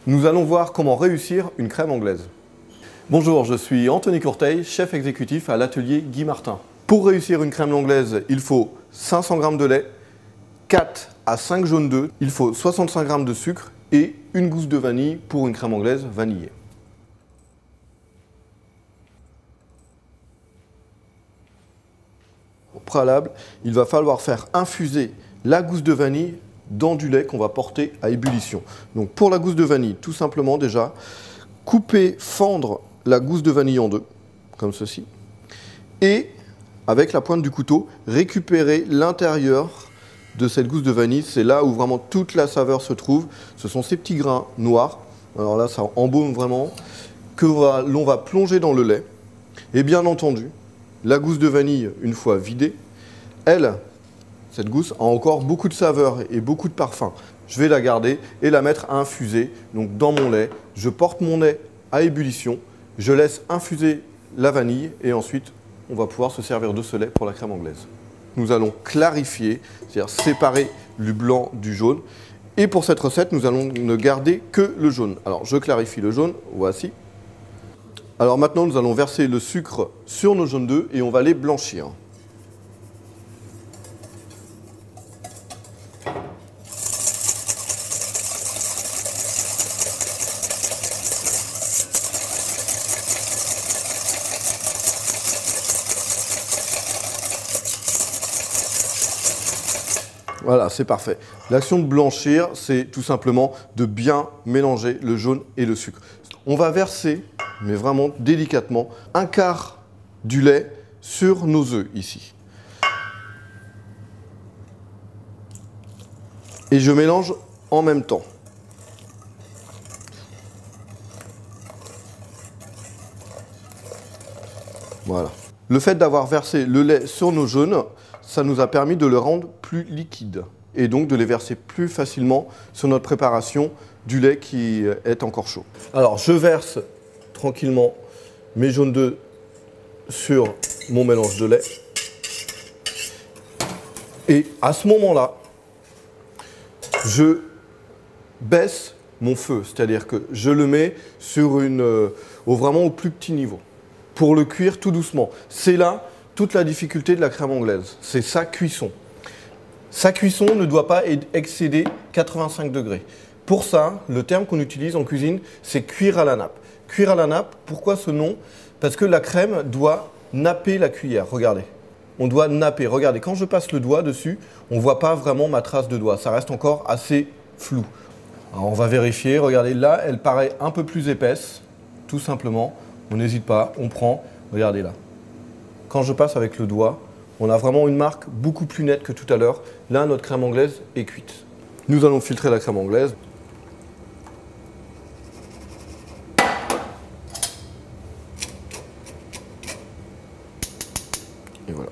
Nous allons voir comment réussir une crème anglaise. Bonjour, je suis Anthony Courteil, chef exécutif à l'atelier Guy Martin. Pour réussir une crème anglaise, il faut 500 g de lait, 4 à 5 jaunes d'œufs, il faut 65 g de sucre et une gousse de vanille pour une crème anglaise vanillée. Au préalable, il va falloir faire infuser la gousse de vanille dans du lait qu'on va porter à ébullition. Donc pour la gousse de vanille, tout simplement déjà, couper, fendre la gousse de vanille en deux, comme ceci, et avec la pointe du couteau, récupérer l'intérieur de cette gousse de vanille. C'est là où vraiment toute la saveur se trouve. Ce sont ces petits grains noirs. Alors là, ça embaume vraiment, que l'on va plonger dans le lait. Et bien entendu, la gousse de vanille, une fois vidée, cette gousse a encore beaucoup de saveur et beaucoup de parfum. Je vais la garder et la mettre à infuser donc dans mon lait. Je porte mon lait à ébullition, je laisse infuser la vanille et ensuite on va pouvoir se servir de ce lait pour la crème anglaise. Nous allons clarifier, c'est-à-dire séparer le blanc du jaune. Et pour cette recette, nous allons ne garder que le jaune. Alors je clarifie le jaune, voici. Alors maintenant, nous allons verser le sucre sur nos jaunes d'œufs et on va les blanchir. Voilà, c'est parfait. L'action de blanchir, c'est tout simplement de bien mélanger le jaune et le sucre. On va verser, mais vraiment délicatement, un quart du lait sur nos œufs ici. Et je mélange en même temps. Voilà. Le fait d'avoir versé le lait sur nos jaunes, ça nous a permis de le rendre plus liquide et donc de les verser plus facilement sur notre préparation du lait qui est encore chaud. Alors je verse tranquillement mes jaunes d'œufs sur mon mélange de lait et à ce moment-là, je baisse mon feu, c'est-à-dire que je le mets sur vraiment au plus petit niveau pour le cuire tout doucement. C'est là toute la difficulté de la crème anglaise, c'est sa cuisson. Sa cuisson ne doit pas excéder 85 degrés. Pour ça, le terme qu'on utilise en cuisine, c'est cuire à la nappe. Cuire à la nappe, pourquoi ce nom? Parce que la crème doit napper la cuillère, regardez. On doit napper, regardez, quand je passe le doigt dessus, on ne voit pas vraiment ma trace de doigt, ça reste encore assez flou. Alors on va vérifier, regardez, là, elle paraît un peu plus épaisse, tout simplement. On n'hésite pas, on prend, regardez là. Quand je passe avec le doigt, on a vraiment une marque beaucoup plus nette que tout à l'heure. Là, notre crème anglaise est cuite. Nous allons filtrer la crème anglaise. Et voilà.